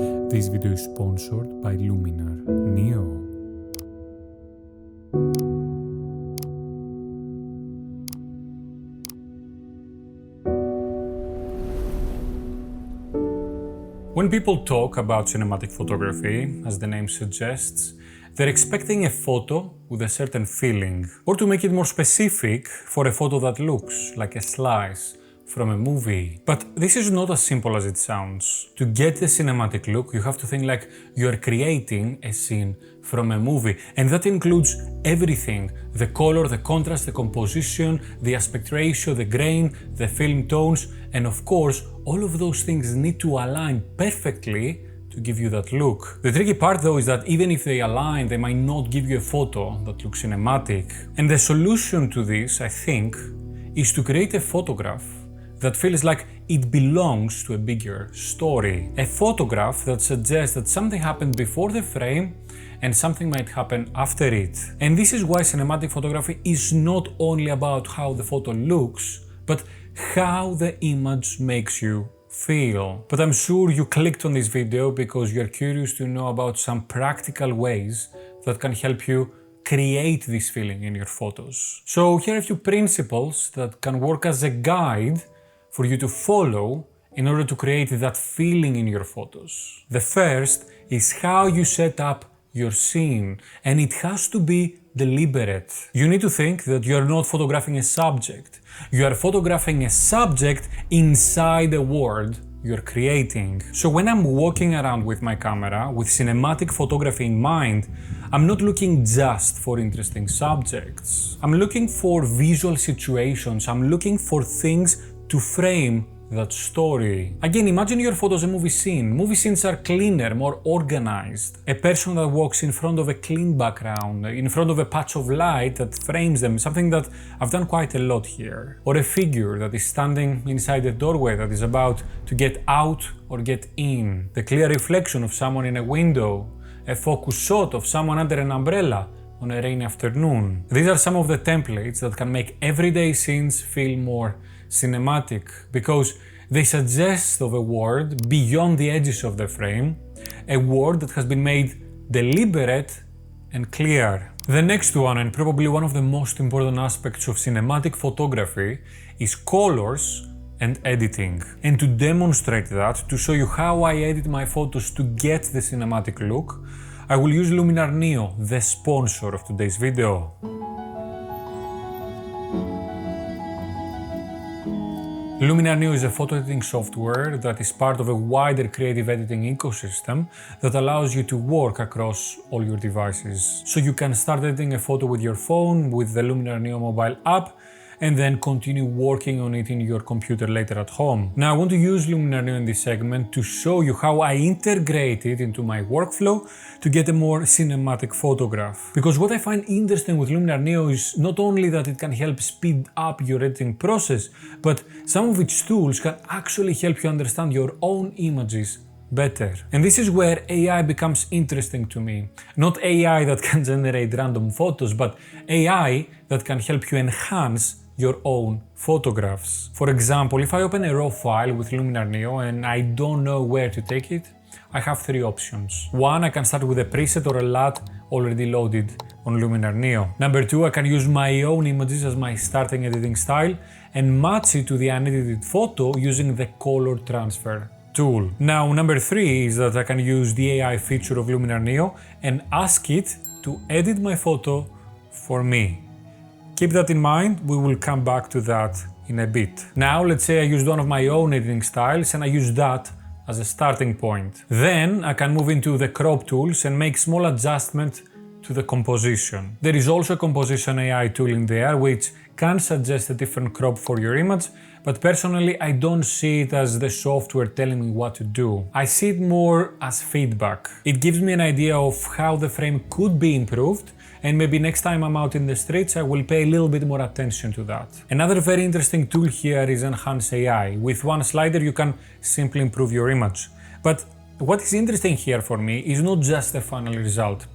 This video is sponsored by Luminar Neo. When people talk about cinematic photography, as the name suggests, they're expecting a photo with a certain feeling, or to make it more specific, for a photo that looks like a slice from a movie. But this is not as simple as it sounds. To get the cinematic look, you have to think like you are creating a scene from a movie, and that includes everything: the color, the contrast, the composition, the aspect ratio, the grain, the film tones, and of course, all of those things need to align perfectly to give you that look. The tricky part though is that even if they align, they might not give you a photo that looks cinematic. And the solution to this, I think, is to create a photograph that feels like it belongs to a bigger story. A photograph that suggests that something happened before the frame and something might happen after it. And this is why cinematic photography is not only about how the photo looks, but how the image makes you feel. But I'm sure you clicked on this video because you're curious to know about some practical ways that can help you create this feeling in your photos. So here are a few principles that can work as a guide for you to follow in order to create that feeling in your photos. The first is how you set up your scene, and it has to be deliberate. You need to think that you are not photographing a subject. You are photographing a subject inside a world you're creating. So when I'm walking around with my camera with cinematic photography in mind, I'm not looking just for interesting subjects. I'm looking for visual situations. I'm looking for things to frame that story. Again, imagine your photo as a movie scene. Movie scenes are cleaner, more organized. A person that walks in front of a clean background, in front of a patch of light that frames them, something that I've done quite a lot here. Or a figure that is standing inside a doorway that is about to get out or get in. The clear reflection of someone in a window. A focus shot of someone under an umbrella on a rainy afternoon. These are some of the templates that can make everyday scenes feel more cinematic, because they suggest of a world beyond the edges of the frame, a world that has been made deliberate and clear. The next one, and probably one of the most important aspects of cinematic photography, is colors and editing. And to demonstrate that, to show you how I edit my photos to get the cinematic look, I will use Luminar Neo, the sponsor of today's video. Luminar Neo is a photo editing software that is part of a wider creative editing ecosystem that allows you to work across all your devices. So you can start editing a photo with your phone, with the Luminar Neo mobile app, and then continue working on it in your computer later at home. Now I want to use Luminar Neo in this segment to show you how I integrate it into my workflow to get a more cinematic photograph. Because what I find interesting with Luminar Neo is not only that it can help speed up your editing process, but some of its tools can actually help you understand your own images better. And this is where AI becomes interesting to me. Not AI that can generate random photos, but AI that can help you enhance your own photographs. For example, if I open a raw file with Luminar Neo and I don't know where to take it, I have three options. One, I can start with a preset or a LUT already loaded on Luminar Neo. Number two, I can use my own images as my starting editing style and match it to the unedited photo using the color transfer tool. Now, number three is that I can use the AI feature of Luminar Neo and ask it to edit my photo for me. Keep that in mind, we will come back to that in a bit. Now, let's say I used one of my own editing styles and I use that as a starting point. Then I can move into the crop tools and make small adjustments to the composition. There is also a composition AI tool in there which can suggest a different crop for your image, but personally I don't see it as the software telling me what to do. I see it more as feedback. It gives me an idea of how the frame could be improved, and maybe next time I'm out in the streets I will pay a little bit more attention to that. Another very interesting tool here is Enhance AI. With one slider you can simply improve your image. But what is interesting here for me is not just the final result.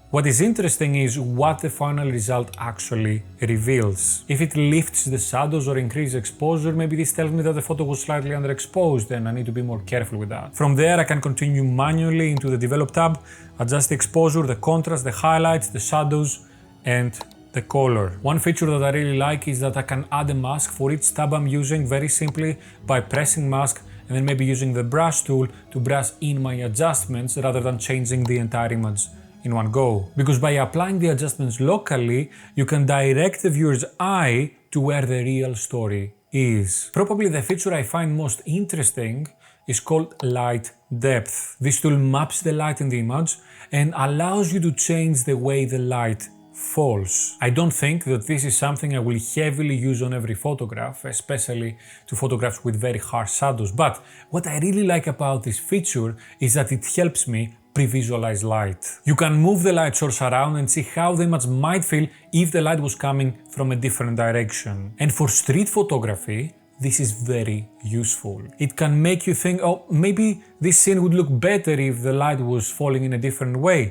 What is interesting is what the final result actually reveals. If it lifts the shadows or increases exposure, maybe this tells me that the photo was slightly underexposed and I need to be more careful with that. From there, I can continue manually into the Develop tab, adjust the exposure, the contrast, the highlights, the shadows, and the color. One feature that I really like is that I can add a mask for each tab I'm using very simply by pressing mask and then maybe using the brush tool to brush in my adjustments rather than changing the entire image in one go. Because by applying the adjustments locally, you can direct the viewer's eye to where the real story is. Probably the feature I find most interesting is called light depth. This tool maps the light in the image and allows you to change the way the light false. I don't think that this is something I will heavily use on every photograph, especially to photographs with very harsh shadows, but what I really like about this feature is that it helps me pre-visualize light. You can move the light source around and see how the image might feel if the light was coming from a different direction. And for street photography, this is very useful. It can make you think, oh, maybe this scene would look better if the light was falling in a different way.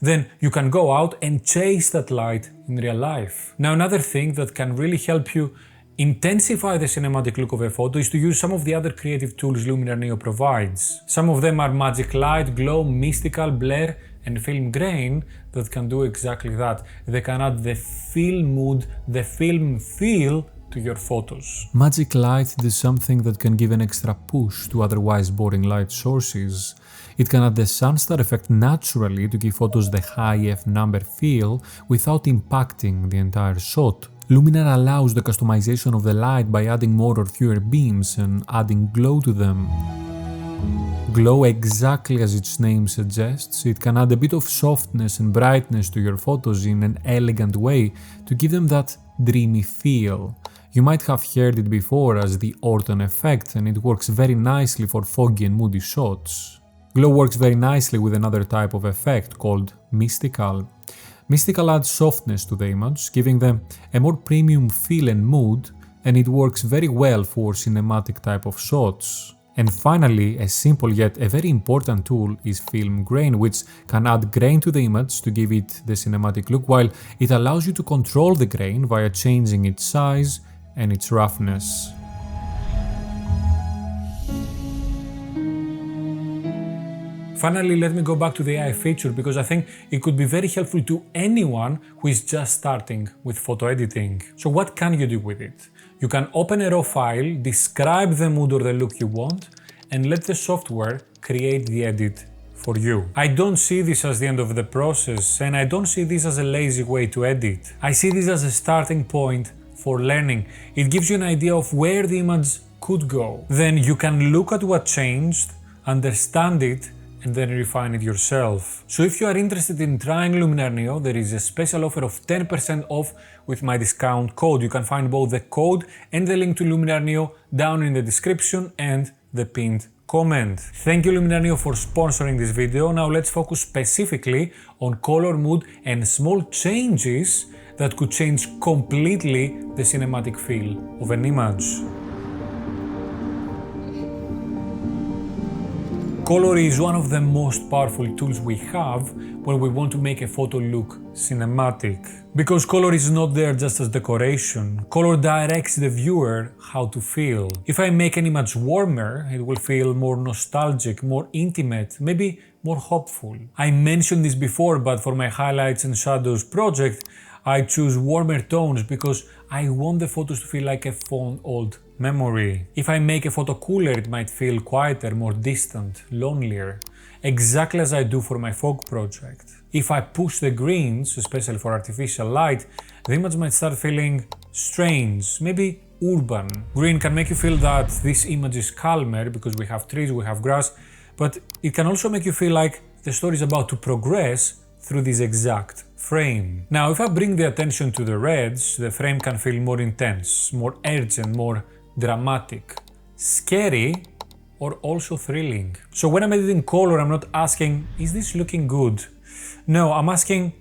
Then you can go out and chase that light in real life. Now, another thing that can really help you intensify the cinematic look of a photo is to use some of the other creative tools Luminar Neo provides. Some of them are Magic Light, Glow, Mystical, Blur, and Film Grain that can do exactly that. They can add the film mood, the film feel to your photos. Magic Light does something that can give an extra push to otherwise boring light sources. It can add the sunstar effect naturally to give photos the high f-number feel without impacting the entire shot. Luminar allows the customization of the light by adding more or fewer beams and adding glow to them. Glow, exactly as its name suggests, it can add a bit of softness and brightness to your photos in an elegant way to give them that dreamy feel. You might have heard it before as the Orton effect, and it works very nicely for foggy and moody shots. Glow works very nicely with another type of effect called Mystical. Mystical adds softness to the image, giving them a more premium feel and mood, and it works very well for cinematic type of shots. And finally, a simple yet a very important tool is Film Grain, which can add grain to the image to give it the cinematic look, while it allows you to control the grain via changing its size and its roughness. Finally, let me go back to the AI feature because I think it could be very helpful to anyone who is just starting with photo editing. So what can you do with it? You can open a raw file, describe the mood or the look you want, and let the software create the edit for you. I don't see this as the end of the process, and I don't see this as a lazy way to edit. I see this as a starting point for learning. It gives you an idea of where the image could go. Then you can look at what changed, understand it, and then refine it yourself. So if you are interested in trying Luminar Neo, there is a special offer of 10% off with my discount code. You can find both the code and the link to Luminar Neo down in the description and the pinned comment. Thank you Luminar Neo for sponsoring this video. Now let's focus specifically on color, mood, and small changes that could change completely the cinematic feel of an image. Color is one of the most powerful tools we have when we want to make a photo look cinematic. Because color is not there just as decoration. Color directs the viewer how to feel. If I make an image warmer, it will feel more nostalgic, more intimate, maybe more hopeful. I mentioned this before, but for my highlights and shadows project, I choose warmer tones because I want the photos to feel like a fond old memory. If I make a photo cooler, it might feel quieter, more distant, lonelier, exactly as I do for my fog project. If I push the greens, especially for artificial light, the image might start feeling strange, maybe urban. Green can make you feel that this image is calmer because we have trees, we have grass, but it can also make you feel like the story is about to progress through this exact frame. Now, if I bring the attention to the reds, the frame can feel more intense, more urgent, more dramatic, scary, or also thrilling. So when I'm editing color, I'm not asking, is this looking good? No, I'm asking,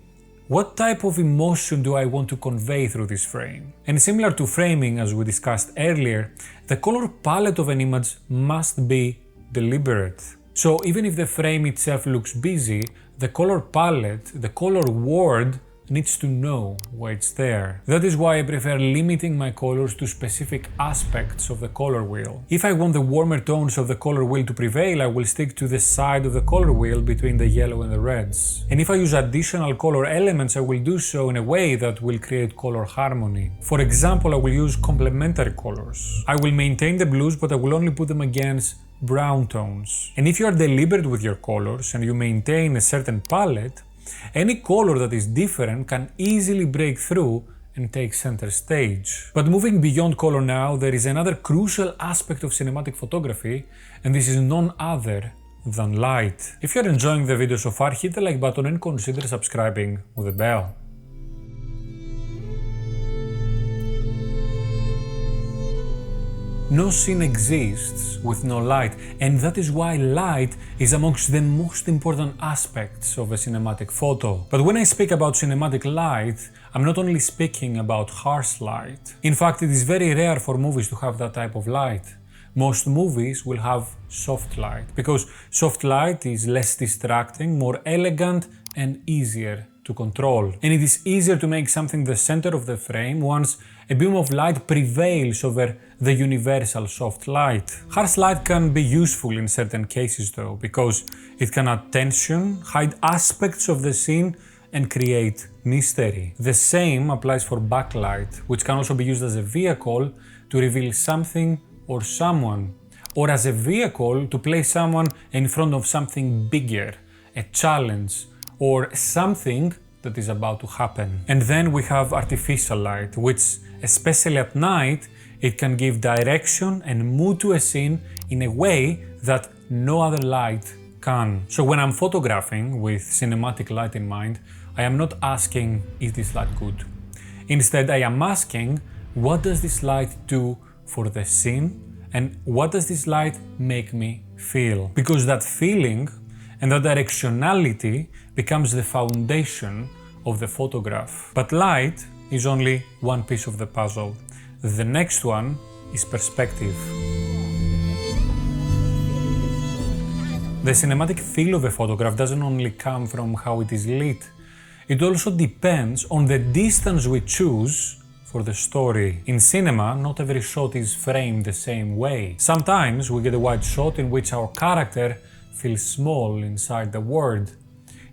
what type of emotion do I want to convey through this frame? And similar to framing, as we discussed earlier, the color palette of an image must be deliberate. So even if the frame itself looks busy, the color palette, the color word, needs to know why it's there. That is why I prefer limiting my colors to specific aspects of the color wheel. If I want the warmer tones of the color wheel to prevail, I will stick to the side of the color wheel between the yellow and the reds. And if I use additional color elements, I will do so in a way that will create color harmony. For example, I will use complementary colors. I will maintain the blues, but I will only put them against brown tones. And if you are deliberate with your colors and you maintain a certain palette, any color that is different can easily break through and take center stage. But moving beyond color now, there is another crucial aspect of cinematic photography, and this is none other than light. If you're enjoying the video so far, hit the like button and consider subscribing with a bell. No scene exists with no light, and that is why light is amongst the most important aspects of a cinematic photo. But when I speak about cinematic light, I'm not only speaking about harsh light. In fact, it is very rare for movies to have that type of light. Most movies will have soft light, because soft light is less distracting, more elegant, and easier to control. And it is easier to make something the center of the frame once a beam of light prevails over the universal soft light. Harsh light can be useful in certain cases though, because it can add tension, hide aspects of the scene, and create mystery. The same applies for backlight, which can also be used as a vehicle to reveal something or someone, or as a vehicle to place someone in front of something bigger, a challenge, or something that is about to happen. And then we have artificial light, which, especially at night, it can give direction and mood to a scene in a way that no other light can. So when I'm photographing with cinematic light in mind, I am not asking, is this light good? Instead, I am asking, what does this light do for the scene? And what does this light make me feel? Because that feeling and that directionality becomes the foundation of the photograph. But light is only one piece of the puzzle. The next one is perspective. The cinematic feel of a photograph doesn't only come from how it is lit, it also depends on the distance we choose for the story. In cinema, not every shot is framed the same way. Sometimes we get a wide shot in which our character feels small inside the world.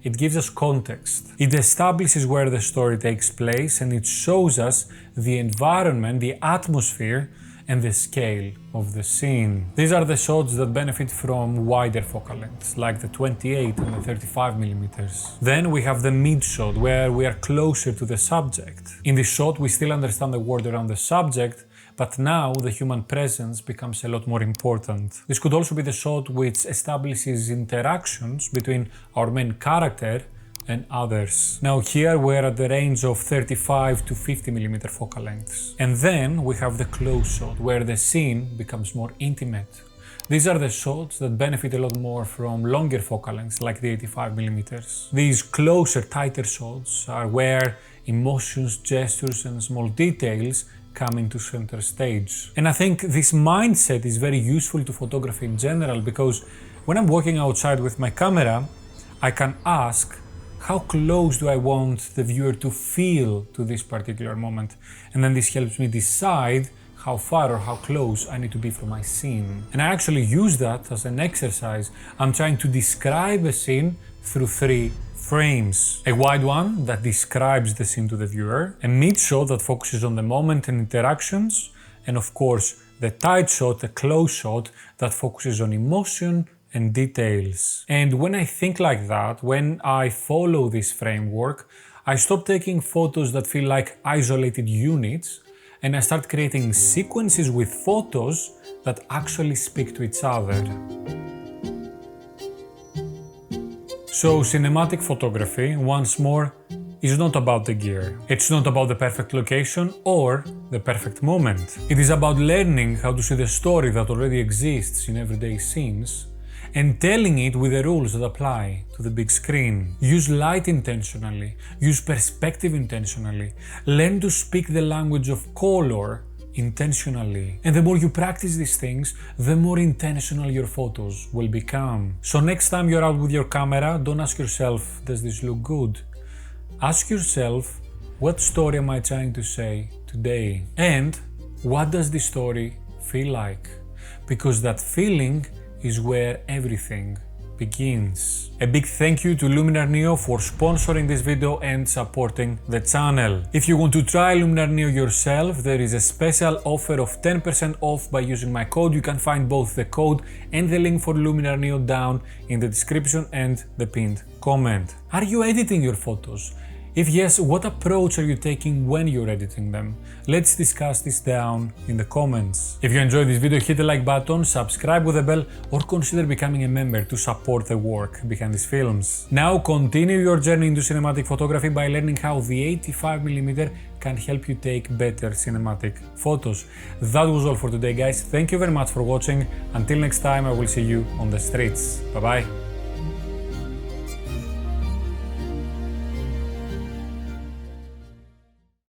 It gives us context. It establishes where the story takes place, and it shows us the environment, the atmosphere, and the scale of the scene. These are the shots that benefit from wider focal lengths, like the 28 and the 35mm. Then we have the mid shot, where we are closer to the subject. In this shot, we still understand the world around the subject, but now the human presence becomes a lot more important. This could also be the shot which establishes interactions between our main character and others. Now here we're at the range of 35 to 50mm focal lengths. And then we have the close shot, where the scene becomes more intimate. These are the shots that benefit a lot more from longer focal lengths, like the 85mm. These closer, tighter shots are where emotions, gestures, and small details come into center stage. And I think this mindset is very useful to photography in general, because when I'm walking outside with my camera, I can ask, how close do I want the viewer to feel to this particular moment? And then this helps me decide how far or how close I need to be from my scene. And I actually use that as an exercise. I'm trying to describe a scene through 3 frames. A wide one that describes the scene to the viewer, a mid shot that focuses on the moment and interactions, and of course the tight shot, the close shot that focuses on emotion and details. And when I think like that, when I follow this framework, I stop taking photos that feel like isolated units, and I start creating sequences with photos that actually speak to each other. So cinematic photography, once more, is not about the gear. It's not about the perfect location or the perfect moment. It is about learning how to see the story that already exists in everyday scenes and telling it with the rules that apply to the big screen. Use light intentionally, use perspective intentionally, learn to speak the language of color intentionally. And the more you practice these things, the more intentional your photos will become. So next time you're out with your camera, don't ask yourself, does this look good? Ask yourself, what story am I trying to say today? And what does this story feel like? Because that feeling is where everything begins. A big thank you to Luminar Neo for sponsoring this video and supporting the channel. If you want to try Luminar Neo yourself, there is a special offer of 10% off by using my code. You can find both the code and the link for Luminar Neo down in the description and the pinned comment. Are you editing your photos? If yes, what approach are you taking when you're editing them? Let's discuss this down in the comments. If you enjoyed this video, hit the like button, subscribe with the bell, or consider becoming a member to support the work behind these films. Now continue your journey into cinematic photography by learning how the 85mm can help you take better cinematic photos. That was all for today, guys. Thank you very much for watching. Until next time, I will see you on the streets. Bye bye.